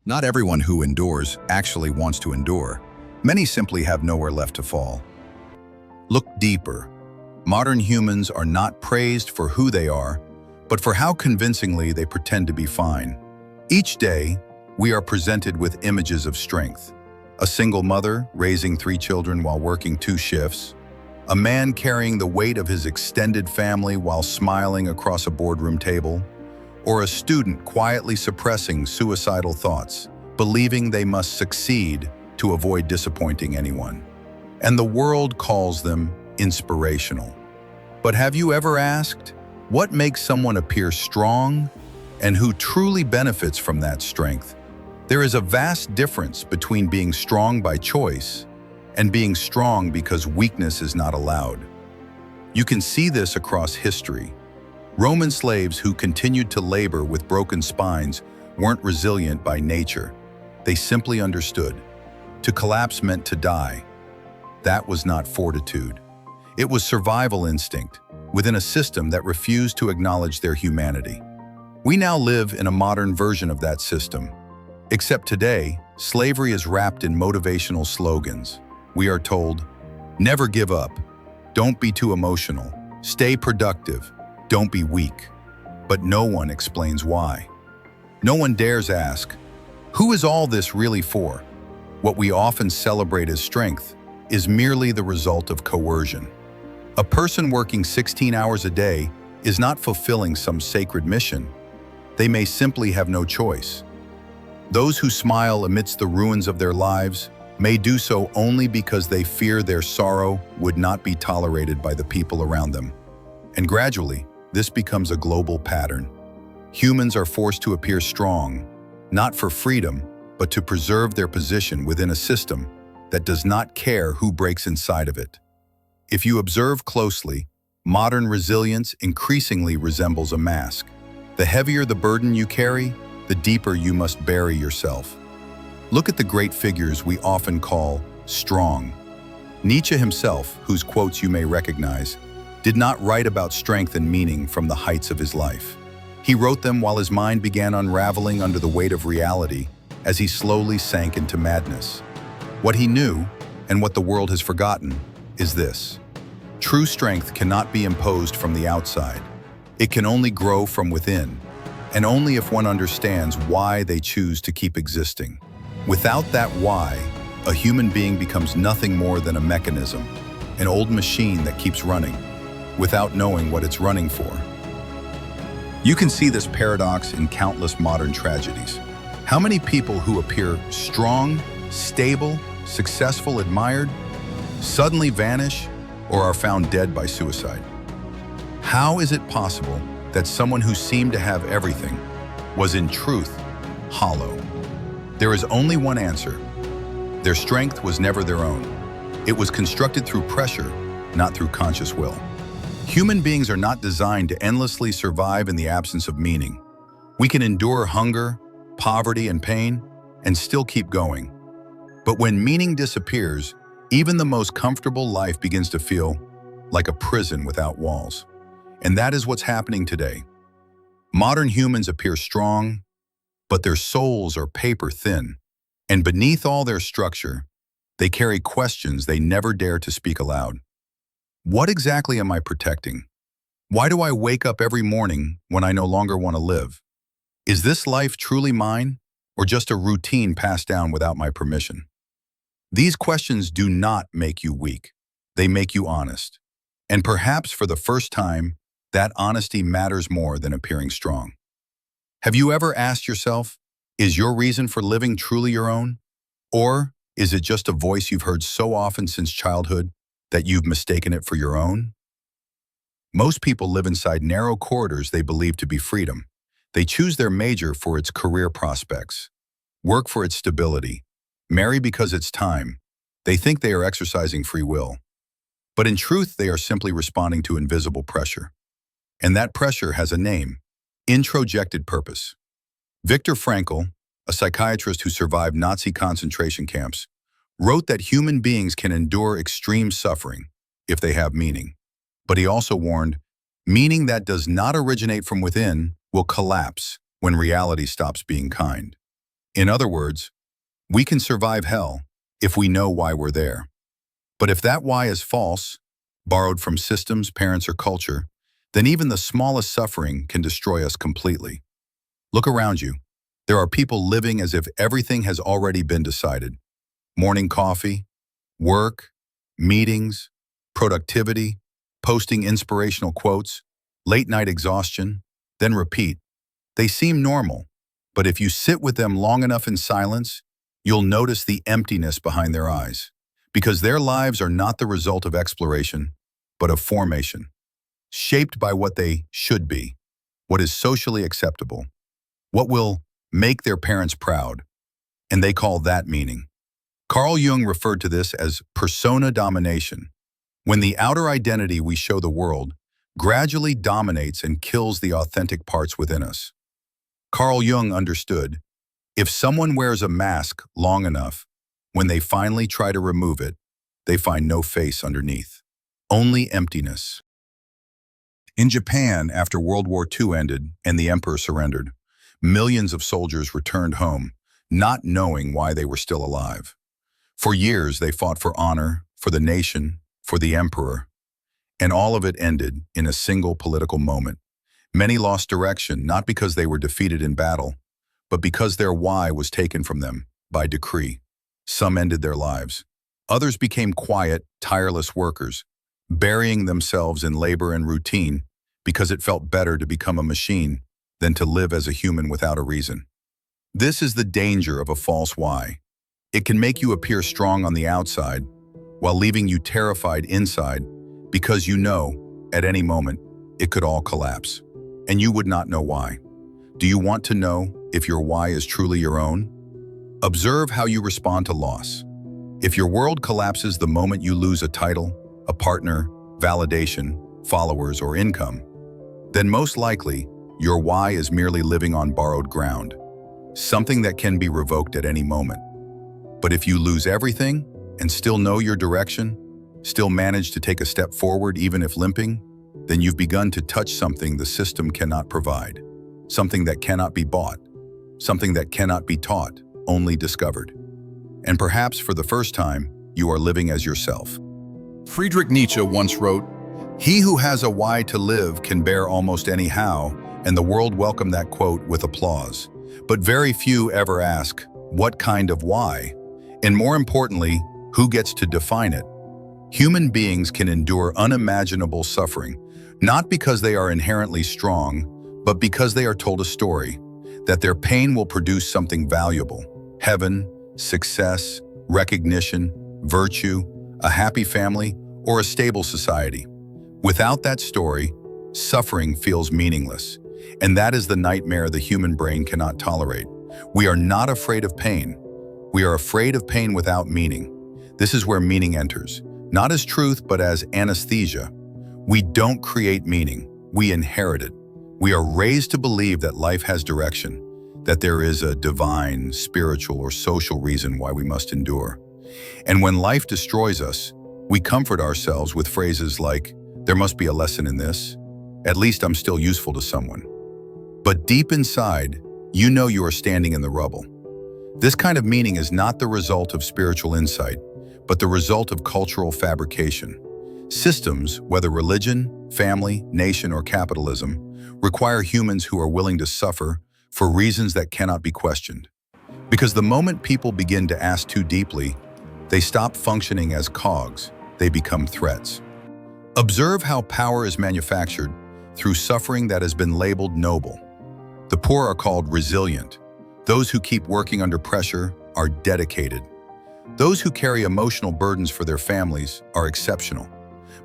Not everyone who endures actually wants to endure. Many simply have nowhere left to fall. Look deeper. Modern humans are not praised for who they are, but for how convincingly they pretend to be fine. Each day, we are presented with images of strength. A single mother raising 3 children while working 2 shifts, a man carrying the weight of his extended family while smiling across a boardroom table, or a student quietly suppressing suicidal thoughts, believing they must succeed to avoid disappointing anyone. And the world calls them inspirational. But have you ever asked, what makes someone appear strong and who truly benefits from that strength? There is a vast difference between being strong by choice and being strong because weakness is not allowed. You can see this across history. Roman slaves who continued to labor with broken spines weren't resilient by nature. They simply understood. To collapse meant to die. That was not fortitude. It was survival instinct within a system that refused to acknowledge their humanity. We now live in a modern version of that system. Except today, slavery is wrapped in motivational slogans. We are told, never give up, don't be too emotional, stay productive, don't be weak. But no one explains why. No one dares ask, who is all this really for? What we often celebrate as strength is merely the result of coercion. A person working 16 hours a day is not fulfilling some sacred mission. They may simply have no choice. Those who smile amidst the ruins of their lives may do so only because they fear their sorrow would not be tolerated by the people around them. And gradually, this becomes a global pattern. Humans are forced to appear strong, not for freedom, but to preserve their position within a system that does not care who breaks inside of it. If you observe closely, modern resilience increasingly resembles a mask. The heavier the burden you carry, the deeper you must bury yourself. Look at the great figures we often call strong. Nietzsche himself, whose quotes you may recognize, did not write about strength and meaning from the heights of his life. He wrote them while his mind began unraveling under the weight of reality as he slowly sank into madness. What he knew, and what the world has forgotten, is this. True strength cannot be imposed from the outside. It can only grow from within, and only if one understands why they choose to keep existing. Without that why, a human being becomes nothing more than a mechanism, an old machine that keeps running, without knowing what it's running for. You can see this paradox in countless modern tragedies. How many people who appear strong, stable, successful, admired, suddenly vanish or are found dead by suicide? How is it possible that someone who seemed to have everything was in truth hollow? There is only one answer. Their strength was never their own. It was constructed through pressure, not through conscious will. Human beings are not designed to endlessly survive in the absence of meaning. We can endure hunger, poverty, and pain, and still keep going. But when meaning disappears, even the most comfortable life begins to feel like a prison without walls. And that is what's happening today. Modern humans appear strong, but their souls are paper thin. And beneath all their structure, they carry questions they never dare to speak aloud. What exactly am I protecting? Why do I wake up every morning when I no longer want to live? Is this life truly mine, or just a routine passed down without my permission? These questions do not make you weak. They make you honest. And perhaps for the first time, that honesty matters more than appearing strong. Have you ever asked yourself, is your reason for living truly your own? Or is it just a voice you've heard so often since childhood that you've mistaken it for your own? Most people live inside narrow corridors they believe to be freedom. They choose their major for its career prospects, work for its stability, marry because it's time. They think they are exercising free will. But in truth, they are simply responding to invisible pressure. And that pressure has a name: introjected purpose. Viktor Frankl, a psychiatrist who survived Nazi concentration camps, wrote that human beings can endure extreme suffering if they have meaning. But he also warned, meaning that does not originate from within will collapse when reality stops being kind. In other words, we can survive hell if we know why we're there. But if that why is false, borrowed from systems, parents, or culture, then even the smallest suffering can destroy us completely. Look around you. There are people living as if everything has already been decided. Morning coffee, work, meetings, productivity, posting inspirational quotes, late-night exhaustion, then repeat. They seem normal, but if you sit with them long enough in silence, you'll notice the emptiness behind their eyes, because their lives are not the result of exploration, but of formation, shaped by what they should be, what is socially acceptable, what will make their parents proud, and they call that meaning. Carl Jung referred to this as persona domination, when the outer identity we show the world gradually dominates and kills the authentic parts within us. Carl Jung understood, if someone wears a mask long enough, when they finally try to remove it, they find no face underneath, only emptiness. In Japan, after World War II ended and the emperor surrendered, millions of soldiers returned home, not knowing why they were still alive. For years, they fought for honor, for the nation, for the emperor, and all of it ended in a single political moment. Many lost direction, not because they were defeated in battle, but because their why was taken from them by decree. Some ended their lives. Others became quiet, tireless workers, burying themselves in labor and routine because it felt better to become a machine than to live as a human without a reason. This is the danger of a false why. It can make you appear strong on the outside while leaving you terrified inside because you know, at any moment, it could all collapse. And you would not know why. Do you want to know if your why is truly your own? Observe how you respond to loss. If your world collapses the moment you lose a title, a partner, validation, followers, or income, then most likely, your why is merely living on borrowed ground, something that can be revoked at any moment. But if you lose everything and still know your direction, still manage to take a step forward even if limping, then you've begun to touch something the system cannot provide, something that cannot be bought, something that cannot be taught, only discovered. And perhaps for the first time, you are living as yourself. Friedrich Nietzsche once wrote, "He who has a why to live can bear almost any how," and the world welcomed that quote with applause. But very few ever ask, what kind of why? And more importantly, who gets to define it? Human beings can endure unimaginable suffering, not because they are inherently strong, but because they are told a story, that their pain will produce something valuable: heaven, success, recognition, virtue, a happy family, or a stable society. Without that story, suffering feels meaningless, and that is the nightmare the human brain cannot tolerate. We are not afraid of pain. We are afraid of pain without meaning. This is where meaning enters, not as truth, but as anesthesia. We don't create meaning, we inherit it. We are raised to believe that life has direction, that there is a divine, spiritual, or social reason why we must endure. And when life destroys us, we comfort ourselves with phrases like, "There must be a lesson in this. At least I'm still useful to someone." But deep inside, you know you are standing in the rubble. This kind of meaning is not the result of spiritual insight, but the result of cultural fabrication. Systems, whether religion, family, nation, or capitalism, require humans who are willing to suffer for reasons that cannot be questioned. Because the moment people begin to ask too deeply, they stop functioning as cogs, they become threats. Observe how power is manufactured through suffering that has been labeled noble. The poor are called resilient. Those who keep working under pressure are dedicated. Those who carry emotional burdens for their families are exceptional.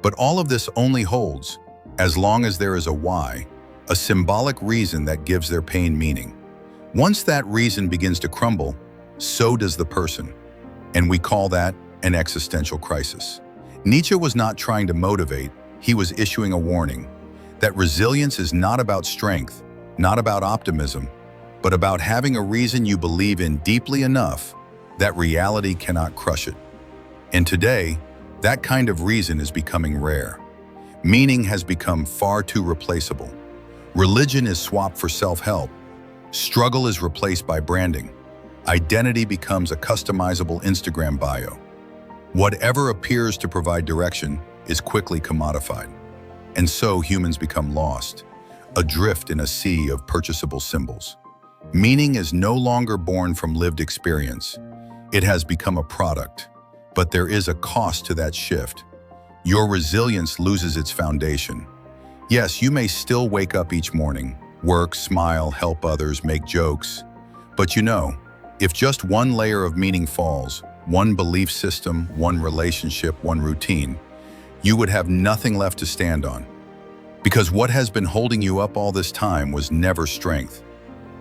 But all of this only holds as long as there is a why, a symbolic reason that gives their pain meaning. Once that reason begins to crumble, so does the person. And we call that an existential crisis. Nietzsche was not trying to motivate, he was issuing a warning that resilience is not about strength, not about optimism, but about having a reason you believe in deeply enough that reality cannot crush it. And today, that kind of reason is becoming rare. Meaning has become far too replaceable. Religion is swapped for self-help. Struggle is replaced by branding. Identity becomes a customizable Instagram bio. Whatever appears to provide direction is quickly commodified. And so humans become lost, adrift in a sea of purchasable symbols. Meaning is no longer born from lived experience. It has become a product. But there is a cost to that shift. Your resilience loses its foundation. Yes, you may still wake up each morning, work, smile, help others, make jokes. But you know, if just one layer of meaning falls, one belief system, one relationship, one routine, you would have nothing left to stand on. Because what has been holding you up all this time was never strength.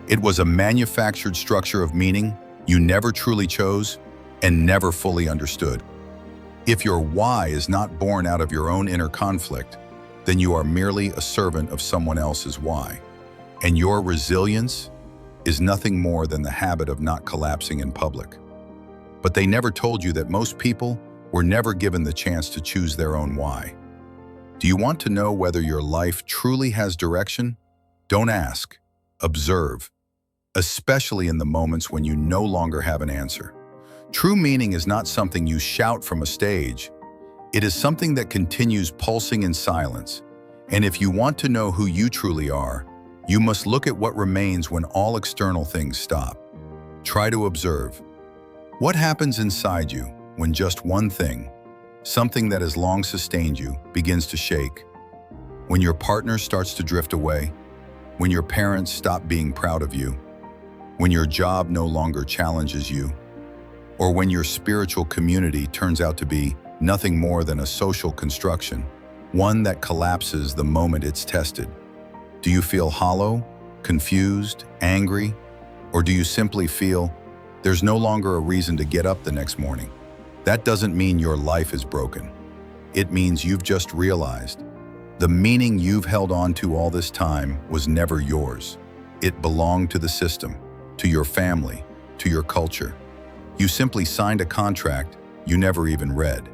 It was a manufactured structure of meaning you never truly chose and never fully understood. If your why is not born out of your own inner conflict, then you are merely a servant of someone else's why. And your resilience is nothing more than the habit of not collapsing in public. But they never told you that most people were never given the chance to choose their own why. Do you want to know whether your life truly has direction? Don't ask, observe, especially in the moments when you no longer have an answer. True meaning is not something you shout from a stage. It is something that continues pulsing in silence. And if you want to know who you truly are, you must look at what remains when all external things stop. Try to observe. What happens inside you when just one thing, something that has long sustained you, begins to shake? When your partner starts to drift away? When your parents stop being proud of you? When your job no longer challenges you? Or when your spiritual community turns out to be nothing more than a social construction, one that collapses the moment it's tested? Do you feel hollow, confused, angry, or do you simply feel there's no longer a reason to get up the next morning? That doesn't mean your life is broken. It means you've just realized the meaning you've held on to all this time was never yours. It belonged to the system, to your family, to your culture. You simply signed a contract you never even read.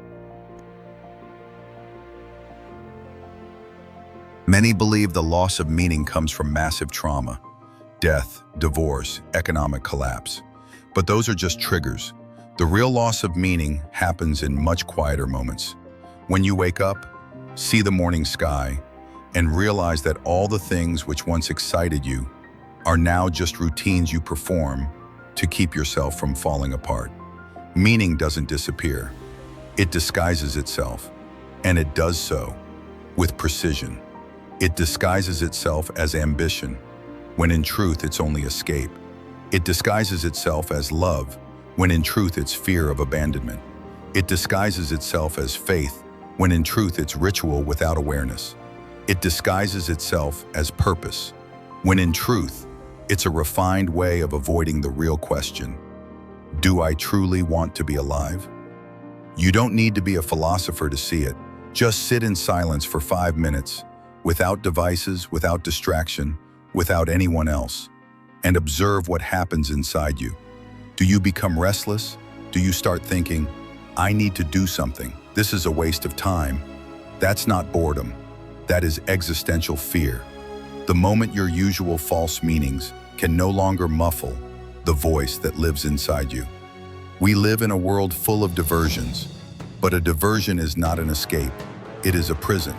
Many believe the loss of meaning comes from massive trauma, death, divorce, economic collapse. But those are just triggers. The real loss of meaning happens in much quieter moments. When you wake up, see the morning sky, and realize that all the things which once excited you are now just routines you perform to keep yourself from falling apart. Meaning doesn't disappear. It disguises itself, and it does so with precision. It disguises itself as ambition, when in truth it's only escape. It disguises itself as love, when in truth it's fear of abandonment. It disguises itself as faith, when in truth it's ritual without awareness. It disguises itself as purpose, when in truth it's a refined way of avoiding the real question: do I truly want to be alive? You don't need to be a philosopher to see it. Just sit in silence for 5 minutes, without devices, without distraction, without anyone else, and observe what happens inside you. Do you become restless? Do you start thinking, I need to do something, this is a waste of time? That's not boredom. That is existential fear. The moment your usual false meanings can no longer muffle the voice that lives inside you. We live in a world full of diversions, but a diversion is not an escape. It is a prison.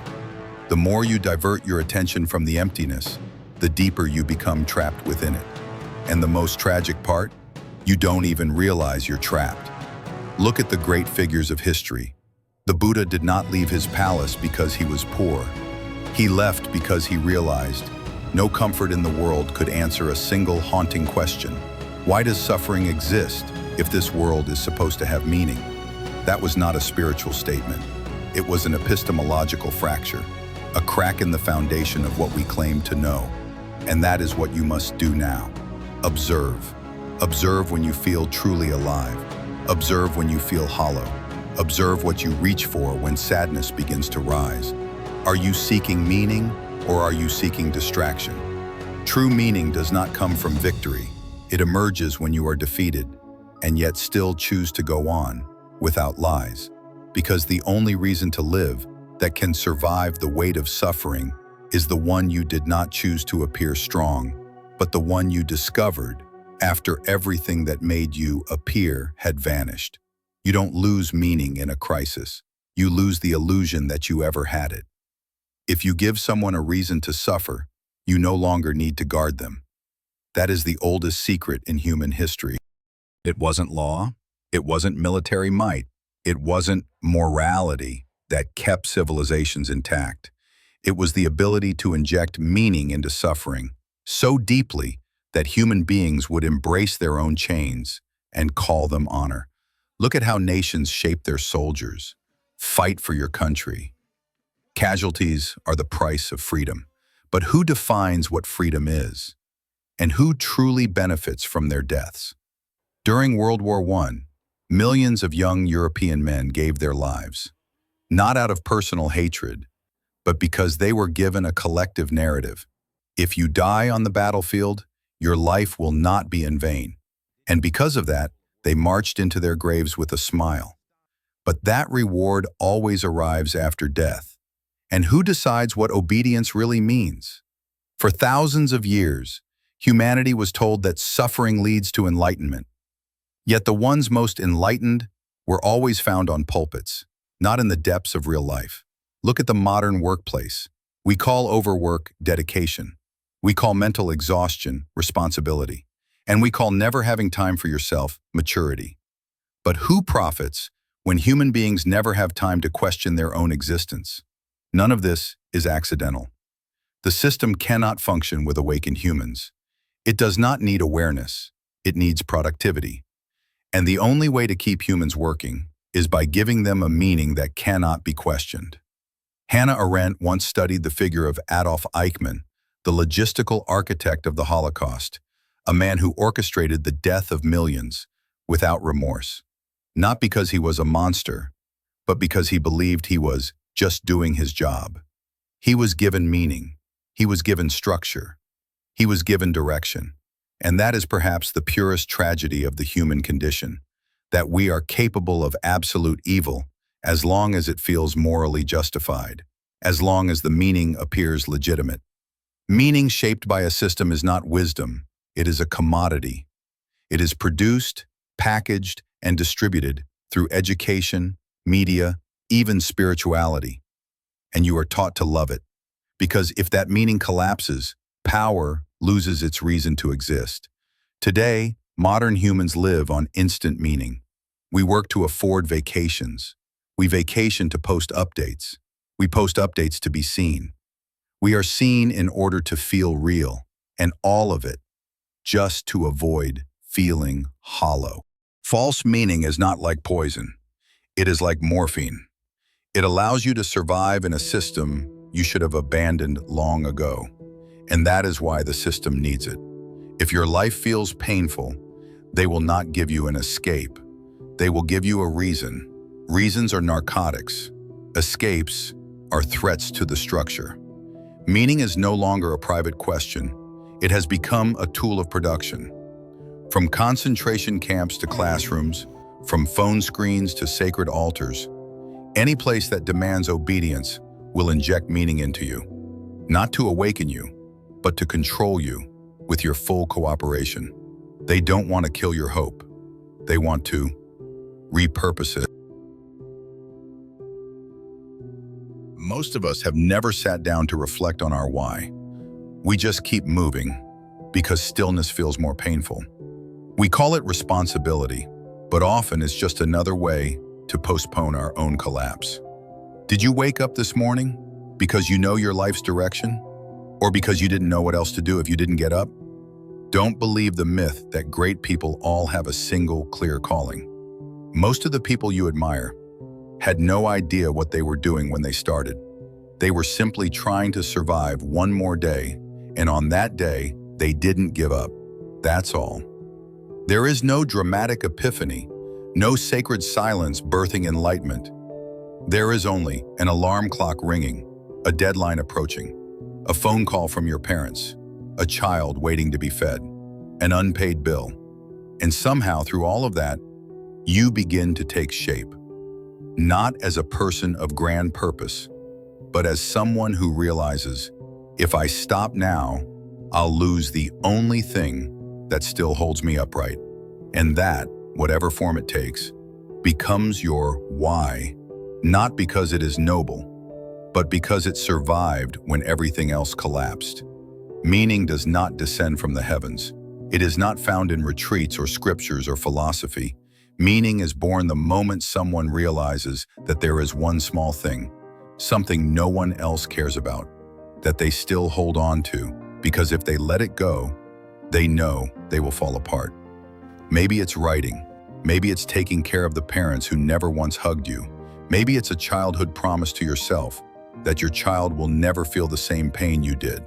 The more you divert your attention from the emptiness, the deeper you become trapped within it. And the most tragic part? You don't even realize you're trapped. Look at the great figures of history. The Buddha did not leave his palace because he was poor. He left because he realized no comfort in the world could answer a single haunting question. Why does suffering exist if this world is supposed to have meaning? That was not a spiritual statement. It was an epistemological fracture, a crack in the foundation of what we claim to know. And that is what you must do now. Observe. Observe when you feel truly alive. Observe when you feel hollow. Observe what you reach for when sadness begins to rise. Are you seeking meaning, or are you seeking distraction? True meaning does not come from victory. It emerges when you are defeated, and yet still choose to go on without lies. Because the only reason to live that can survive the weight of suffering is the one you did not choose to appear strong, but the one you discovered after everything that made you appear had vanished. You don't lose meaning in a crisis. You lose the illusion that you ever had it. If you give someone a reason to suffer, you no longer need to guard them. That is the oldest secret in human history. It wasn't law. It wasn't military might. It wasn't morality that kept civilizations intact. It was the ability to inject meaning into suffering so deeply that human beings would embrace their own chains and call them honor. Look at how nations shape their soldiers. Fight for your country. Casualties are the price of freedom. But who defines what freedom is? And who truly benefits from their deaths? During World War I, millions of young European men gave their lives, not out of personal hatred, but because they were given a collective narrative. If you die on the battlefield, your life will not be in vain. And because of that, they marched into their graves with a smile. But that reward always arrives after death. And who decides what obedience really means? For thousands of years, humanity was told that suffering leads to enlightenment. Yet the ones most enlightened were always found on pulpits, not in the depths of real life. Look at the modern workplace. We call overwork dedication. We call mental exhaustion responsibility. And we call never having time for yourself maturity. But who profits when human beings never have time to question their own existence? None of this is accidental. The system cannot function with awakened humans. It does not need awareness. It needs productivity. And the only way to keep humans working is by giving them a meaning that cannot be questioned. Hannah Arendt once studied the figure of Adolf Eichmann, the logistical architect of the Holocaust, a man who orchestrated the death of millions without remorse, not because he was a monster, but because he believed he was just doing his job. He was given meaning. He was given structure. He was given direction. And that is perhaps the purest tragedy of the human condition, that we are capable of absolute evil as long as it feels morally justified, as long as the meaning appears legitimate. Meaning shaped by a system is not wisdom, it is a commodity. It is produced, packaged, and distributed through education, media, even spirituality. And you are taught to love it, because if that meaning collapses, power loses its reason to exist. Today, modern humans live on instant meaning. We work to afford vacations. We vacation to post updates. We post updates to be seen. We are seen in order to feel real, and all of it just to avoid feeling hollow. False meaning is not like poison. It is like morphine. It allows you to survive in a system you should have abandoned long ago. And that is why the system needs it. If your life feels painful, they will not give you an escape. They will give you a reason. Reasons are narcotics. Escapes are threats to the structure. Meaning is no longer a private question. It has become a tool of production. From concentration camps to classrooms, from phone screens to sacred altars, any place that demands obedience will inject meaning into you, not to awaken you, but to control you with your full cooperation. They don't want to kill your hope. They want to repurpose it. Most of us have never sat down to reflect on our why. We just keep moving because stillness feels more painful. We call it responsibility, but often it's just another way to postpone our own collapse. Did you wake up this morning because you know your life's direction? Or because you didn't know what else to do if you didn't get up? Don't believe the myth that great people all have a single clear calling. Most of the people you admire had no idea what they were doing when they started. They were simply trying to survive one more day, and on that day, they didn't give up. That's all. There is no dramatic epiphany, no sacred silence birthing enlightenment. There is only an alarm clock ringing, a deadline approaching, a phone call from your parents, a child waiting to be fed, an unpaid bill. And somehow through all of that, you begin to take shape. Not as a person of grand purpose, but as someone who realizes, if I stop now, I'll lose the only thing that still holds me upright. And that, whatever form it takes, becomes your why, not because it is noble, but because it survived when everything else collapsed. Meaning does not descend from the heavens. It is not found in retreats or scriptures or philosophy. Meaning is born the moment someone realizes that there is one small thing, something no one else cares about, that they still hold on to, because if they let it go, they know they will fall apart. Maybe it's writing. Maybe it's taking care of the parents who never once hugged you. Maybe it's a childhood promise to yourself that your child will never feel the same pain you did.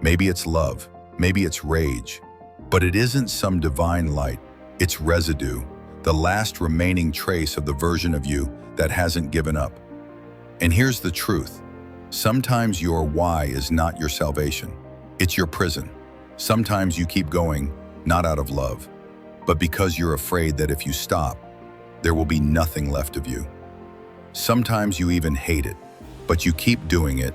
Maybe it's love. Maybe it's rage. But it isn't some divine light. It's residue, the last remaining trace of the version of you that hasn't given up. And here's the truth. Sometimes your why is not your salvation. It's your prison. Sometimes you keep going, not out of love, but because you're afraid that if you stop, there will be nothing left of you. Sometimes you even hate it, but you keep doing it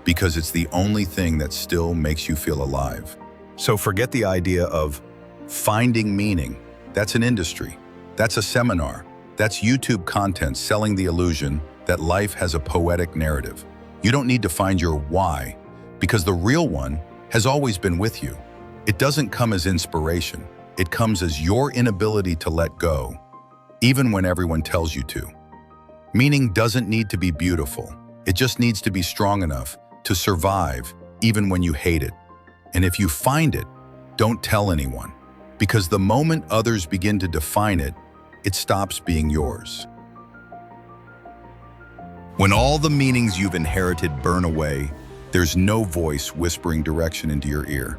because it's the only thing that still makes you feel alive. So forget the idea of finding meaning. That's an industry. That's a seminar. That's YouTube content selling the illusion that life has a poetic narrative. You don't need to find your why, because the real one has always been with you. It doesn't come as inspiration. It comes as your inability to let go, even when everyone tells you to. Meaning doesn't need to be beautiful. It just needs to be strong enough to survive even when you hate it. And if you find it, don't tell anyone, because the moment others begin to define it, it stops being yours. When all the meanings you've inherited burn away, there's no voice whispering direction into your ear.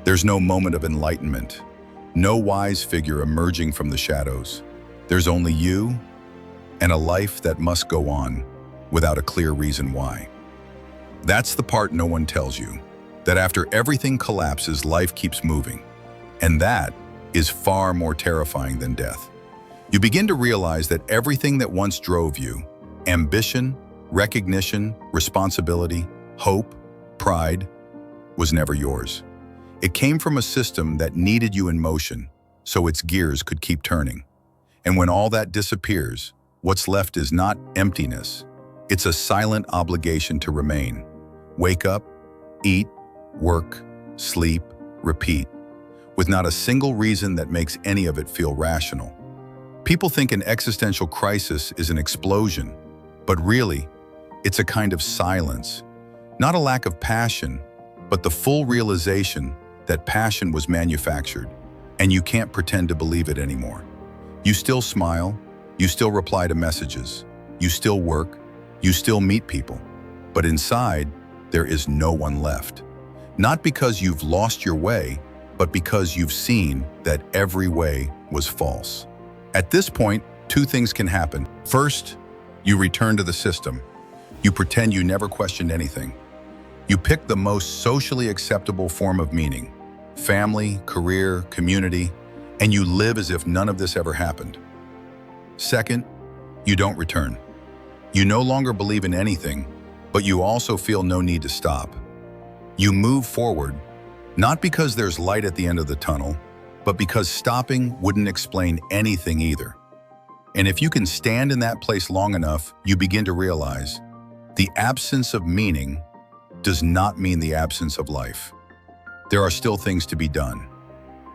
There's no moment of enlightenment, no wise figure emerging from the shadows. There's only you and a life that must go on without a clear reason why. That's the part no one tells you, that after everything collapses, life keeps moving. And that is far more terrifying than death. You begin to realize that everything that once drove you, ambition, recognition, responsibility, hope, pride, was never yours. It came from a system that needed you in motion, so its gears could keep turning. And when all that disappears, what's left is not emptiness. It's a silent obligation to remain. Wake up, eat, work, sleep, repeat, with not a single reason that makes any of it feel rational. People think an existential crisis is an explosion, but really, it's a kind of silence. Not a lack of passion, but the full realization that passion was manufactured, and you can't pretend to believe it anymore. You still smile, you still reply to messages, you still work, you still meet people, but inside, there is no one left. Not because you've lost your way, but because you've seen that every way was false. At this point, two things can happen. First, you return to the system. You pretend you never questioned anything. You pick the most socially acceptable form of meaning, family, career, community, and you live as if none of this ever happened. Second, you don't return. You no longer believe in anything, but you also feel no need to stop. You move forward, not because there's light at the end of the tunnel, but because stopping wouldn't explain anything either. And if you can stand in that place long enough, you begin to realize the absence of meaning does not mean the absence of life. There are still things to be done.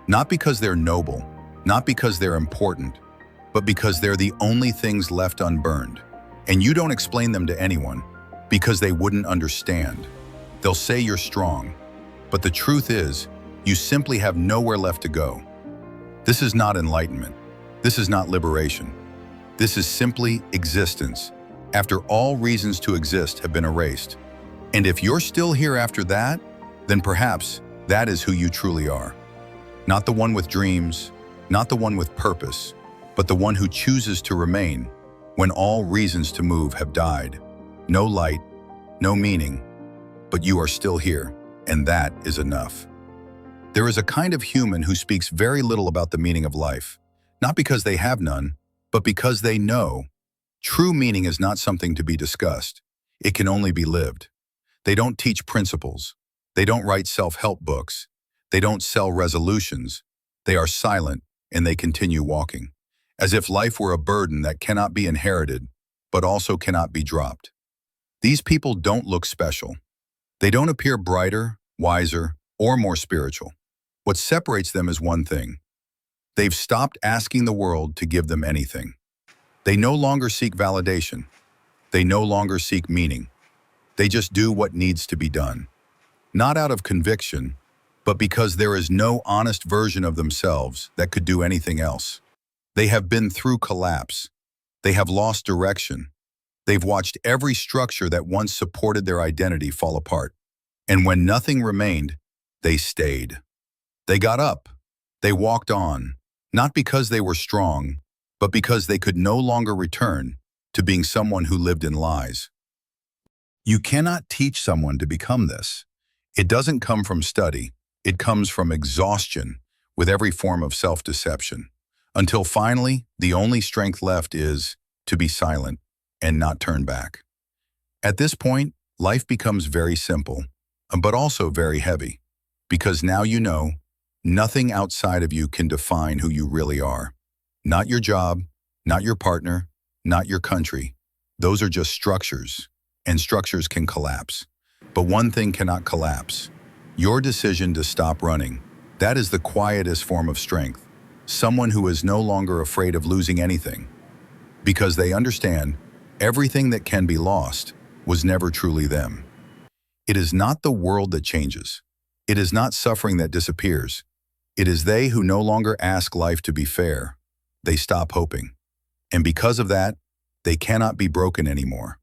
Not because they're noble, not because they're important, but because they're the only things left unburned. And you don't explain them to anyone because they wouldn't understand. They'll say you're strong, but the truth is, you simply have nowhere left to go. This is not enlightenment. This is not liberation. This is simply existence, after all reasons to exist have been erased. And if you're still here after that, then perhaps that is who you truly are. Not the one with dreams, not the one with purpose, but the one who chooses to remain when all reasons to move have died. No light, no meaning, but you are still here, and that is enough. There is a kind of human who speaks very little about the meaning of life, not because they have none, but because they know true meaning is not something to be discussed. It can only be lived. They don't teach principles. They don't write self-help books. They don't sell resolutions. They are silent, and they continue walking, as if life were a burden that cannot be inherited, but also cannot be dropped. These people don't look special. They don't appear brighter, wiser, or more spiritual. What separates them is one thing. They've stopped asking the world to give them anything. They no longer seek validation. They no longer seek meaning. They just do what needs to be done. Not out of conviction, but because there is no honest version of themselves that could do anything else. They have been through collapse. They have lost direction. They've watched every structure that once supported their identity fall apart. And when nothing remained, they stayed. They got up. They walked on, not because they were strong, but because they could no longer return to being someone who lived in lies. You cannot teach someone to become this. It doesn't come from study. It comes from exhaustion with every form of self-deception, until finally, the only strength left is to be silent and not turn back. At this point, life becomes very simple, but also very heavy, because now you know nothing outside of you can define who you really are. Not your job, not your partner, not your country. Those are just structures, and structures can collapse. But one thing cannot collapse: your decision to stop running. That is the quietest form of strength. Someone who is no longer afraid of losing anything, because they understand everything that can be lost was never truly them. It is not the world that changes. It is not suffering that disappears. It is they who no longer ask life to be fair. They stop hoping. And because of that, they cannot be broken anymore.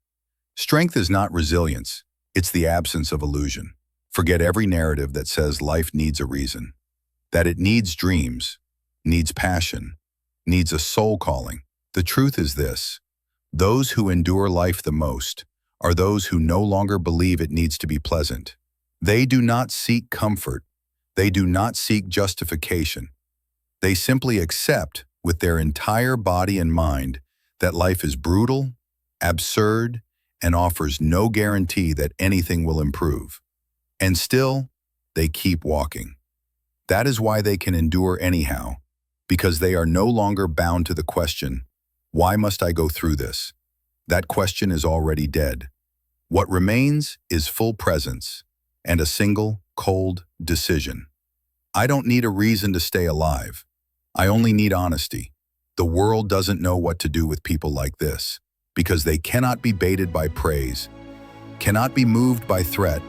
Strength is not resilience. It's the absence of illusion. Forget every narrative that says life needs a reason, that it needs dreams, needs passion, needs a soul calling. The truth is this: those who endure life the most are those who no longer believe it needs to be pleasant. They do not seek comfort. They do not seek justification. They simply accept with their entire body and mind that life is brutal, absurd, and offers no guarantee that anything will improve. And still, they keep walking. That is why they can endure anyhow, because they are no longer bound to the question, why must I go through this? That question is already dead. What remains is full presence and a single, cold decision. I don't need a reason to stay alive. I only need honesty. The world doesn't know what to do with people like this, because they cannot be baited by praise, cannot be moved by threat,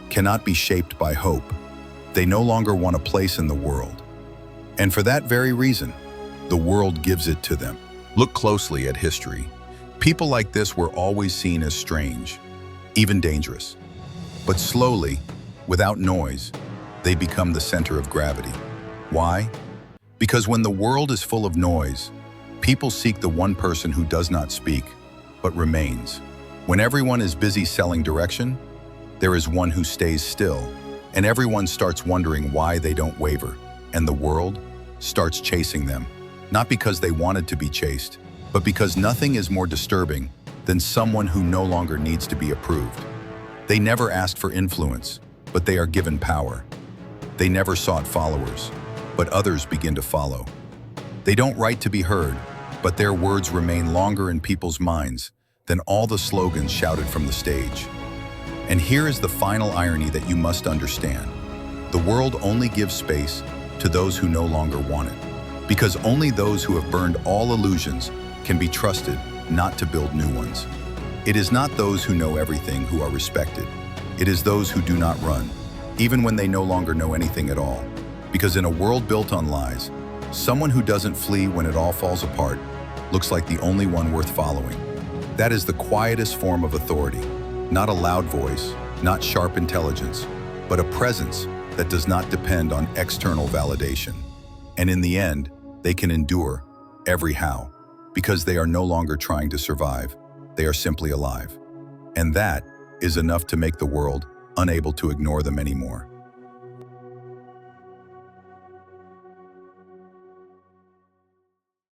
cannot be shaped by hope. They no longer want a place in the world. And for that very reason, the world gives it to them. Look closely at history. People like this were always seen as strange, even dangerous. But slowly, without noise, they become the center of gravity. Why? Because when the world is full of noise, people seek the one person who does not speak, but remains. When everyone is busy selling direction, there is one who stays still, and everyone starts wondering why they don't waver, and the world starts chasing them, not because they wanted to be chased, but because nothing is more disturbing than someone who no longer needs to be approved. They never asked for influence, but they are given power. They never sought followers, but others begin to follow. They don't write to be heard, but their words remain longer in people's minds than all the slogans shouted from the stage. And here is the final irony that you must understand. The world only gives space to those who no longer want it, because only those who have burned all illusions can be trusted not to build new ones. It is not those who know everything who are respected. It is those who do not run, even when they no longer know anything at all. Because in a world built on lies, someone who doesn't flee when it all falls apart looks like the only one worth following. That is the quietest form of authority, not a loud voice, not sharp intelligence, but a presence that does not depend on external validation. And in the end, they can endure every how, because they are no longer trying to survive. They are simply alive. And that is enough to make the world unable to ignore them anymore.